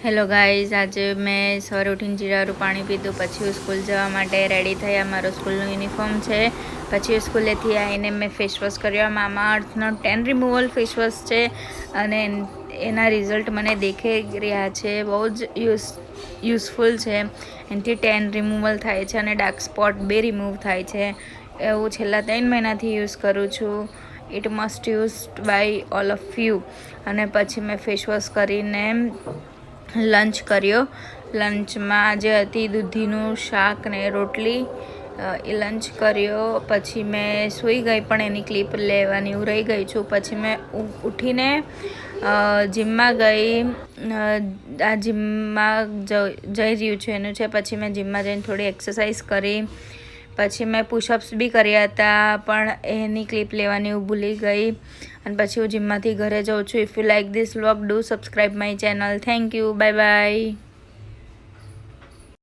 Hello guys, આજે મેં સવારે ઉઠીને જીરાવાળું પાણી પીધું, પછી હું સ્કૂલ જવા માટે રેડી થયા. મારો સ્કૂલનો યુનિફોર્મ છે. પછી સ્કૂલેથી આવીને મેં ફેસવોશ કર્યો. મામા અર્થનો ટેન રિમૂવલ ફેસવોશ છે અને એના રિઝલ્ટ મને દેખાઈ રહ્યા છે. બહુ જ યુઝફુલ છે. એનાથી ટેન રિમૂવલ થાય છે અને ડાર્ક સ્પોટ બે રિમૂવ થાય છે. હું છેલ્લા 3 મહિનાથી યુઝ કરું છું. It must used by all of you. અને પછી મેં ફેસવોશ કરીને લંચ કર્યો. લંચમાં જે હતી દૂધીનું શાક ને રોટલી, એ લંચ કર્યો. પછી મેં સૂઈ ગઈ, પણ એની ક્લિપ લેવાની હું રહી ગઈ છું. પછી મેં ઉઠીને જીમમાં ગઈ. આ જીમમાં જઈ રહ્યું છું એનું છે. પછી મેં જીમમાં જઈને થોડી એક્સરસાઇઝ કરી. પછી મેં પુશઅપ્સ બી કર્યા હતા, પણ એની ક્લિપ લેવાની હું ભૂલી ગઈ. અને પછી હું જીમમાંથી ઘરે જાઉં છું. If you like this vlog, do subscribe my channel. Thank you. Bye bye.